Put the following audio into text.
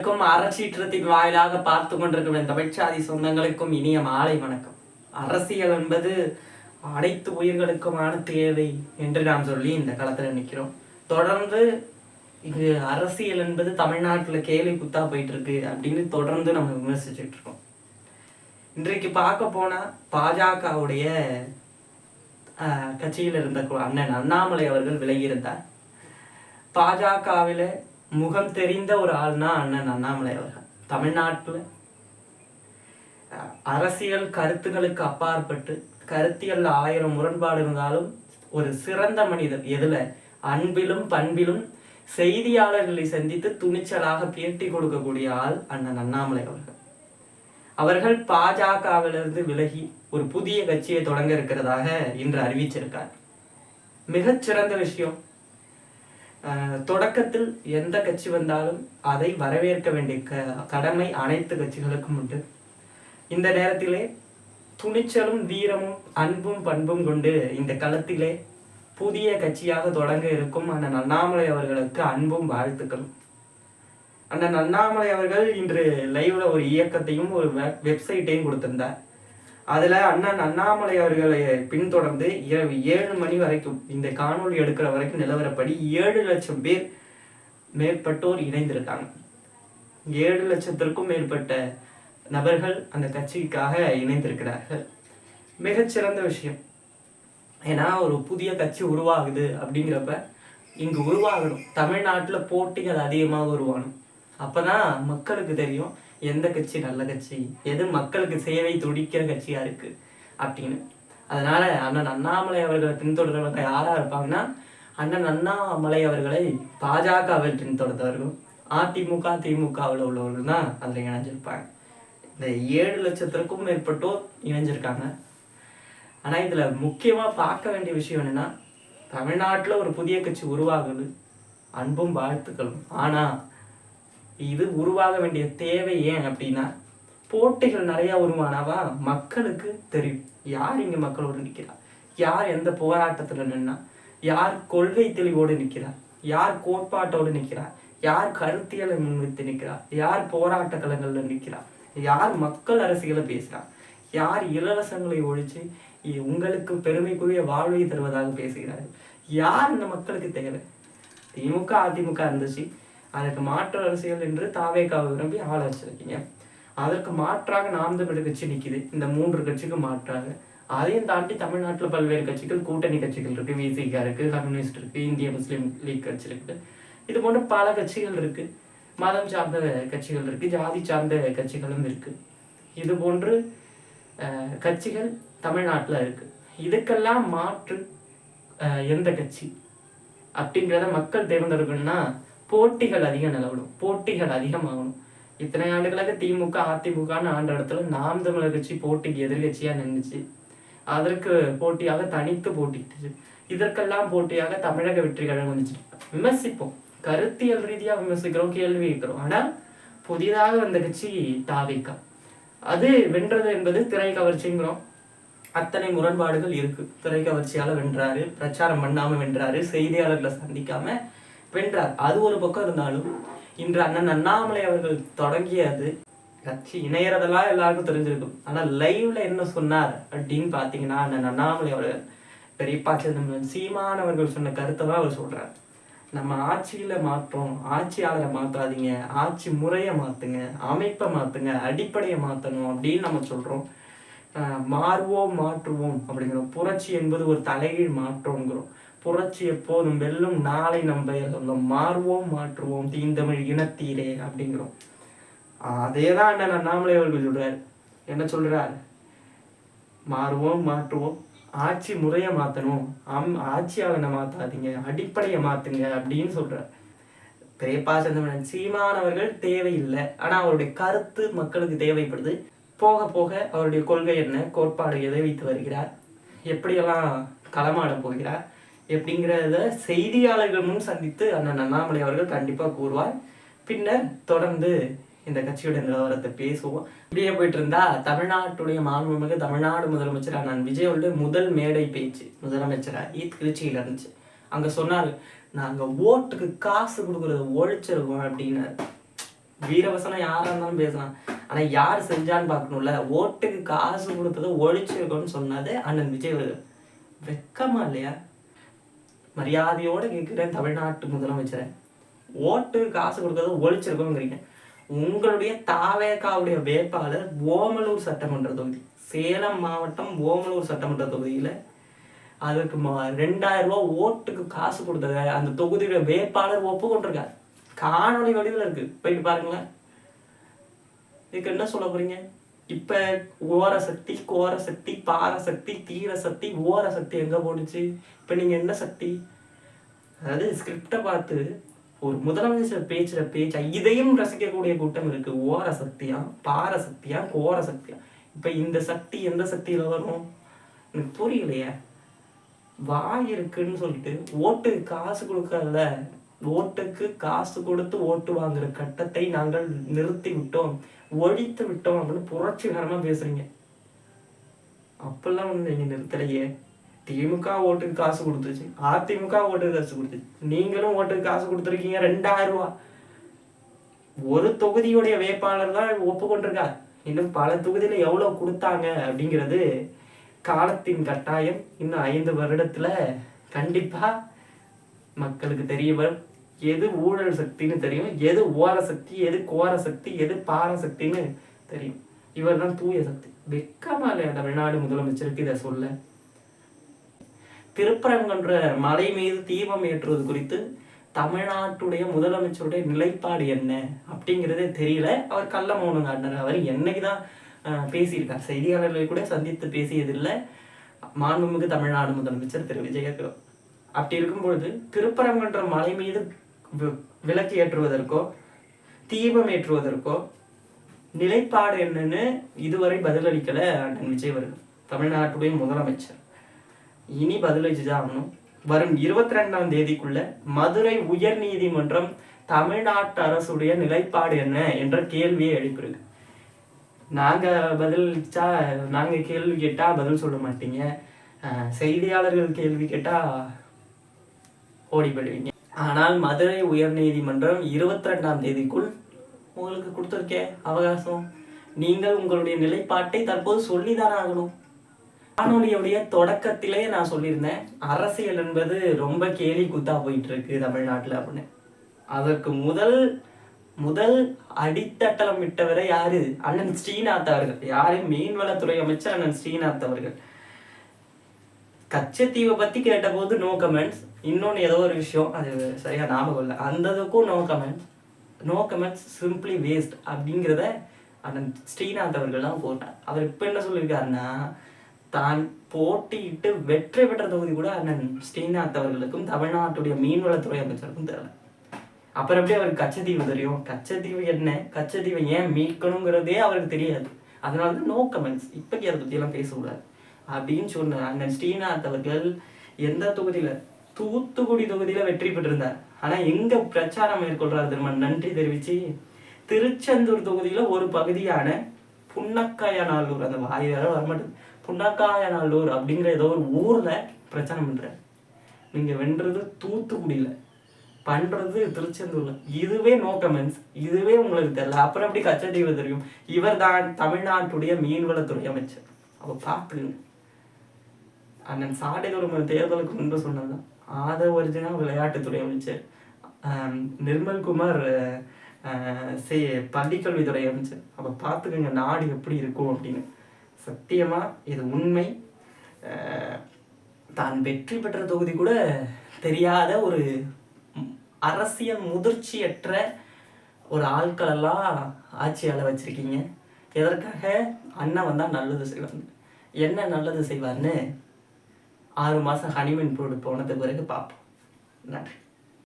அறச்சீற்றத்தின் வாயிலாக பார்த்து கொண்டிருக்கும் தமிழ்ச்சாதி சொந்தங்களுக்கும் இனிய மாலை வணக்கம். அரசியல் என்பது அனைத்து உயிர்களுக்குமான தேவை என்று நாம் சொல்லி இந்த களத்தில் நிற்கிறோம். தொடர்ந்து இது அரசியல் என்பது தமிழ்நாட்டில் கேலி குத்தா போயிட்டு இருக்கு அப்படின்னு தொடர்ந்து நம்ம விமர்சிச்சுட்டு இருக்கோம். இன்றைக்கு பார்க்க போனா பாஜகவுடைய கட்சியில் இருந்த அண்ணன் அண்ணாமலை அவர்கள் விலகியிருந்தார். பாஜகவில் முகம் தெரிந்த ஒரு ஆள்னா அண்ணன் அண்ணாமலை அவர்கள். தமிழ்நாட்டில் அரசியல் கருத்துக்களுக்கு அப்பாற்பட்டு கருத்தியல் 1000 முரண்பாடு இருந்தாலும் ஒரு சிறந்த மனிதர். எதுல? அன்பிலும் பண்பிலும் செய்தியாளர்களை சந்தித்து துணிச்சலாக பேட்டி கொடுக்கக்கூடிய ஆள் அண்ணன் அண்ணாமலை அவர்கள். அவர்கள் பாஜகவிலிருந்து விலகி ஒரு புதிய கட்சியை தொடங்க இருக்கிறதாக இன்று அறிவிச்சிருக்கார். மிகச்சிறந்த விஷயம். தொடக்கத்தில் எந்த கட்சி வந்தாலும் அதை வரவேற்க வேண்டிய கடமை அனைத்து கட்சிகளுக்கும் உண்டு. இந்த நேரத்திலே துணிச்சலும் வீரமும் அன்பும் பண்பும் கொண்டு இந்த களத்திலே புதிய கட்சியாக தொடங்க இருக்கும் அண்ணன் அண்ணாமலை அவர்களுக்கு அன்பும் வாழ்த்துக்களும். அண்ணன் அண்ணாமலை அவர்கள் இன்று லைவ்ல ஒரு இயக்கத்தையும் ஒரு வெப்சைட்டையும் கொடுத்திருந்தார். அதுல அண்ணன் அண்ணாமலை அவர்களை பின்தொடர்ந்து இரவு 7 மணி வரைக்கும் இந்த காணொலி எடுக்கிற வரைக்கும் நிலவரப்படி 7 லட்சம் பேர் மேற்பட்டோர் இணைந்திருக்காங்க. 7 லட்சத்திற்கும் மேற்பட்ட நபர்கள் அந்த கட்சிக்காக இணைந்திருக்கிறார்கள். மிகச்சிறந்த விஷயம். ஏன்னா ஒரு புதிய கட்சி உருவாகுது அப்படிங்கிறப்ப இங்கு உருவாகணும். தமிழ்நாட்டில் போட்டிகள் அதிகமாக உருவாகணும். அப்பதான் மக்களுக்கு தெரியும் எந்த கட்சி நல்ல கட்சி, எது மக்களுக்கு சேவை துடிக்கிற கட்சியா இருக்கு அப்படின்னு. அதனால அண்ணன் அண்ணாமலை அவர்களை பின்தொடர்றவங்க யாரா இருப்பாங்கன்னா அண்ணன் அண்ணாமலை அவர்களை பாஜகவில் பின்தொடர்ந்தவர்கள், அதிமுக திமுகவில் உள்ளவர்கள் தான் அதில் இணைஞ்சிருப்பாங்க. இந்த 7 லட்சத்திற்கும் மேற்பட்டோர் இணைஞ்சிருக்காங்க. ஆனா இதுல முக்கியமா பார்க்க வேண்டிய விஷயம் என்னன்னா, தமிழ்நாட்டுல ஒரு புதிய கட்சி உருவாகுது, அன்பும் வாழ்த்துக்களும். ஆனா இது உருவாக வேண்டிய தேவை ஏன் அப்படின்னா, போட்டிகள் நிறைய உருவானாவா மக்களுக்கு தெரியும் யார் இங்க மக்களோடு நிற்கிறா, யார் எந்த போராட்டத்துல நின்னா, யார் கொள்கை தெளிவோடு நிற்கிறார், யார் கோட்பாட்டோடு நிற்கிறார், யார் கருத்தியலை முன்வைத்து நிற்கிறார், யார் போராட்ட களங்கள்ல நிற்கிறார், யார் மக்கள் அரசியலை பேசுறார், யார் இலவசங்களை ஒழிச்சு உங்களுக்கு பெருமைக்குரிய வாழ்வை தருவதாக பேசுகிறார்கள், யார் இந்த மக்களுக்கு தேவை. திமுக அதிமுக இருந்துச்சு, அதற்கு மாற்று அரசியல் என்று தாவேக்காவை விரும்பி ஆள வச்சிருக்கீங்க. அதற்கு மாற்றாக நாம் தமிழர் கட்சி நிற்குது. இந்த 3 கட்சிக்கு மாற்றாக அதையும் தாண்டி தமிழ்நாட்டில் பல்வேறு கட்சிகள், கூட்டணி கட்சிகள் இருக்கு. விசிகா இருக்கு, கம்யூனிஸ்ட் இருக்கு, இந்திய முஸ்லீம் லீக் கட்சி இருக்கு. இது போன்ற பல கட்சிகள் இருக்கு. மதம் சார்ந்த கட்சிகள் இருக்கு, ஜாதி சார்ந்த கட்சிகளும் இருக்கு. இது போன்று கட்சிகள் தமிழ்நாட்டில் இருக்கு. இதுக்கெல்லாம் மாற்று எந்த கட்சி அப்படிங்கிறத மக்கள் தேர்ந்தெடுக்கணும்னா போட்டிகள் அதிகம் நிலவடும், போட்டிகள் அதிகமாகணும். இத்தனை ஆண்டுகளாக திமுக அதிமுகன்னு ஆண்ட இடத்துல நாம் தமிழர் கட்சி போட்டிக்கு எதிர்கட்சியா நின்றுச்சு. அதற்கு போட்டியாக தனித்து போட்டிட்டுச்சு. இதற்கெல்லாம் போட்டியாக தமிழக வெற்றி கழகம் வந்துச்சு. விமர்சிப்போம், கருத்தியல் ரீதியா விமர்சிக்கிறோம், கேள்வி கேட்கிறோம். ஆனா புதிதாக வந்த கட்சி தாவேக்கா. அது வென்றது என்பது திரை கவர்ச்சிங்கிறோம். அத்தனை முரண்பாடுகள் இருக்கு. திரை கவர்ச்சியால வென்றாரு, பிரச்சாரம் பண்ணாம வென்றாரு, செய்தியாளர்களை சந்திக்காம வென்றார். அது ஒரு பக்கம் இருந்தாலும் இன்று அண்ணன் அண்ணாமலை அவர்கள் தொடங்கியது கட்சி இணையறதெல்லாம் எல்லாருக்கும் தெரிஞ்சிருக்கும். ஆனா லைவ்ல என்ன சொன்னார் அப்படின்னு பாத்தீங்கன்னா, அண்ணன் அண்ணாமலை அவர்கள் பெரியப்பா சிதம்பரம் சீமானவர்கள் சொன்ன கருத்தை தான் அவர் சொல்றார். நம்ம ஆட்சியில மாற்றோம், ஆட்சியாளரை மாற்றாதீங்க, ஆட்சி முறையை மாத்துங்க, அமைப்பை மாத்துங்க, அடிப்படையை மாத்தணும் அப்படின்னு நம்ம சொல்றோம். மாறுவோம் மாற்றுவோம் அப்படிங்கிறோம். புரட்சி என்பது ஒரு தலைகீழ் மாற்றம்ங்கிறோம். புரட்சி எப்போதும் வெல்லும், நாளை நம்ம சொல்லும், மாறுவோம் மாற்றுவோம் தீந்தமிழ் இனத்தீரே அப்படிங்கிறோம். அதேதான் அண்ணன் அண்ணாமலை அவர்கள் சொல்றாரு. என்ன சொல்றாரு? மாறுவோம் மாற்றுவோம், ஆட்சி முறையை மாத்தணும், ஆட்சியாளனை மாத்தாதீங்க, அடிப்படையை மாத்துங்க அப்படின்னு சொல்றாரு. பெரியப்பா சிதம்பரம் சீமானவர்கள் தேவையில்லை, ஆனா அவருடைய கருத்து மக்களுக்கு தேவைப்படுது. போக போக அவருடைய கொள்கை என்ன, கோட்பாடு எதை வைத்து வருகிறார், எப்படியெல்லாம் களமாட போகிறார் எப்படிங்கிறத செய்தியாளர்கள் முன் சந்தித்து அண்ணன் அண்ணாமலை அவர்கள் கண்டிப்பா கூறுவார். பின்னர் தொடர்ந்து இந்த கட்சியோட நிலவரத்தை பேசுவோம். இப்படியே போயிட்டு இருந்தா தமிழ்நாட்டுடைய மாண்புமிகு தமிழ்நாடு முதலமைச்சர் அண்ணன் விஜயோட முதல் மேடை பேச்சு முதலமைச்சராகி திருச்சியில இருந்துச்சு. அங்க சொன்னாரு, நாங்க ஓட்டுக்கு காசு கொடுக்கறத ஒழிச்சிருக்கோம் அப்படின்னாரு. வீரவசனம் யாரா இருந்தாலும் பேசலாம், ஆனா யார் செஞ்சான்னு பார்க்கணும்ல. ஓட்டுக்கு காசு கொடுத்ததை ஒழிச்சிருக்கோன்னு சொன்னது அண்ணன் விஜய் அவர்கள். வெக்கமா இல்லையா? மரியாதையோட கேட்கிறேன் தமிழ்நாட்டு முதலமைச்சரை, ஓட்டுக்கு காசு கொடுக்கறத ஒழிச்சிருக்கோங்கிறீங்க. உங்களுடைய தாவேகாவுடைய வேட்பாளர் ஓமலூர் சட்டமன்ற தொகுதி, சேலம் மாவட்டம் ஓமலூர் சட்டமன்ற தொகுதியில அதுக்கு 2000 ரூபா ஓட்டுக்கு காசு கொடுத்தத அந்த தொகுதியோட வேட்பாளர் ஒப்புக்கொண்டிருக்காரு. காணொலி வடிவில் இருக்கு, போயிட்டு பாருங்களேன். இதுக்கு என்ன சொல்ல போறீங்க? இப்ப ஓர சக்தி, கோர சக்தி, பார சக்தி, தீர சக்தி, ஓர சக்தி எங்க போடுச்சு? இப்ப நீங்க என்ன சக்தி? அதாவது ஸ்கிரிப்டை பார்த்து ஒரு முதலமைச்சர் பேச்சுற பேச்சா இதையும் ரசிக்கக்கூடிய கூட்டம் இருக்கு. ஓர சக்தியா, பார சக்தியா, கோர சக்தியா? இப்ப இந்த சக்தி எந்த சக்தியில வரும்? எனக்கு புரியலையே. வாய் இருக்குன்னு சொல்லிட்டு ஓட்டுக்கு காசு கொடுக்கறத, ஓட்டுக்கு காசு கொடுத்து ஓட்டு வாங்குற கட்டத்தை நாங்கள் நிறுத்தி விட்டோம், ஒழித்து விட்டோம் அப்படின்னு புரட்சிகரமா பேசுறீங்க. அப்பெல்லாம் நீங்க நிறுத்தலையே. திமுக ஓட்டுக்கு காசு கொடுத்துச்சு, அதிமுக ஓட்டுக்கு காசு கொடுத்துச்சு, நீங்களும் ஓட்டுக்கு காசு கொடுத்துருக்கீங்க 2000 ரூபா. ஒரு தொகுதியுடைய வேட்பாளர் தான் ஒப்புக்கொண்டிருக்கார். இன்னும் பல தொகுதியில எவ்வளவு கொடுத்தாங்க அப்படிங்கிறது காலத்தின் கட்டாயம். இன்னும் 5 வருடத்துல கண்டிப்பா மக்களுக்கு தெரிய வரும். எது ஊழல் சக்தின்னு தெரியும், எது ஓர சக்தி, எது கோர சக்தி, எது பார சக்தின்னு தெரியும். இவர் தான் தூய சக்தி. வெக்கமா இல்லையா தமிழ்நாடு முதலமைச்சருக்கு இதை சொல்ல? திருப்பரங்குன்ற மலை மீது தீபம் ஏற்றுவது குறித்து தமிழ்நாட்டுடைய முதலமைச்சருடைய நிலைப்பாடு என்ன அப்படிங்கிறதே தெரியல. அவர் கள்ள மௌனம் காட்டினார். அவர் என்னைக்குதான் பேசியிருக்கார், செய்தியாளர்களை கூட சந்தித்து பேசியதில்லை மாண்புமிகு தமிழ்நாடு முதலமைச்சர் திரு விஜய். அப்படி இருக்கும்பொழுது திருப்பரங்குன்ற மலை மீது விளக்கு ஏற்றுவதற்கோ தீபம் ஏற்றுவதற்கோ நிலைப்பாடு என்னன்னு இதுவரை பதிலளிக்கல அண்ணன் விஜய் அவர்கள், தமிழ்நாட்டுடைய முதலமைச்சர். இனி பதிலளிச்சுதான் ஆகணும். வரும் 22ஆம் தேதிக்குள்ள மதுரை உயர் நீதிமன்றம் தமிழ்நாட்டு அரசுடைய நிலைப்பாடு என்ன என்ற கேள்வியை எழுப்பியிருக்கு. நாங்க பதிலளிச்சா, நாங்க கேள்வி கேட்டா பதில் சொல்ல மாட்டீங்க, செய்தியாளர்கள் கேள்வி கேட்டா ஓடி போயிடுவீங்க. ஆனால் மதுரை உயர் நீதிமன்றம் 22ஆம் தேதிக்குள் உங்களுக்கு கொடுத்துருக்கே அவகாசம். நீங்கள் உங்களுடைய நிலைப்பாட்டை தற்போது சொல்லிதான் ஆகணும். காணொலியுடைய தொடக்கத்திலே நான் சொல்லியிருந்தேன், அரசியல் என்பது ரொம்ப கேலி குத்தா போயிட்டு இருக்கு தமிழ்நாட்டில் அப்படின்னு. அதற்கு முதல் அடித்தட்டலம் விட்டவரை யாரு? அண்ணன் ஸ்ரீநாத் அவர்கள். யாரு? மீன்வளத்துறை அமைச்சர் அண்ணன் ஸ்ரீநாத் அவர்கள். கச்சத்தீவை பத்தி கேட்ட போது நோ கமெண்ட்ஸ். இன்னொன்னு ஏதோ ஒரு விஷயம், அது சரியா ஞாபகம் இல்லை, அந்த இதுக்கும் நோ கமெண்ட்ஸ் சிம்பிளி வேஸ்ட் அப்படிங்கிறத அண்ணன் ஸ்ரீநாத் அவர்கள் தான் போட்டார். அவர் இப்ப என்ன சொல்லியிருக்காருன்னா, தான் போட்டியிட்டு வெற்றி பெற்ற தொகுதி கூட அண்ணன் ஸ்ரீநாத் அவர்களுக்கும் தமிழ்நாட்டுடைய மீன்வளத்துறை அமைச்சருக்கும் தெரியல. அப்புறம் எப்படி அவருக்கு கச்சத்தீவு தெரியும்? கச்சத்தீவு என்ன, கச்சத்தீவை ஏன் மீட்கணுங்கிறதே அவருக்கு தெரியாது. அதனாலதான் நோ கமெண்ட்ஸ், இப்போக்கி அதை பற்றியெல்லாம் பேசக்கூடாது அப்படின்னு சொன்ன அண்ணன் ஸ்ரீநாத் அவர்கள் எந்த தொகுதியில? தூத்துக்குடி தொகுதியில வெற்றி பெற்றிருந்தார். ஆனா எங்க பிரச்சாரம் மேற்கொள்றாரு தெரியுமா? நன்றி தெரிவிச்சு திருச்செந்தூர் தொகுதியில ஒரு பகுதியான புன்னக்காயநல்லூர், அந்த வாய் வேற வரமாட்டேது, புன்னக்காயநல்லூர் அப்படிங்கிற ஏதோ ஒரு ஊர்ல பிரச்சாரம் பண்ற. நீங்க வென்றது தூத்துக்குடியில, பண்றது திருச்செந்தூர்ல. இதுவே நோ கமெண்ட்ஸ், இதுவே உங்களுக்கு தெரியல, அப்புறம் எப்படி கச்சத்தீவு தெரியும்? இவர் தான் தமிழ்நாட்டுடைய மீன்வளத்துறை அமைச்சர். அவ பாத்துங்க. அண்ணன் சாட்டைதொரு தேர்தலுக்கு முன்பு சொன்னதுதான், ஒரிஜினல் விளையாட்டுத்துறை அமைச்சர், நிர்மல்குமார் பள்ளிக்கல்வித்துறை அமைச்சர். அப்ப பாத்துக்கோங்க நாடு எப்படி இருக்கும் அப்படின்னு. சத்தியமா இது உண்மை. தான் வெற்றி பெற்ற தொகுதி கூட தெரியாத ஒரு அரசியல் முதிர்ச்சியற்ற ஒரு ஆட்களெல்லாம் ஆட்சியாள வச்சிருக்கீங்க. எதற்காக? அண்ணன் வந்தா நல்லது செய்வாங்க. என்ன நல்லது செய்வார்னு 6 மாசம் ஹனிமூன் போனது பிறகு பார்ப்போம். நன்றி.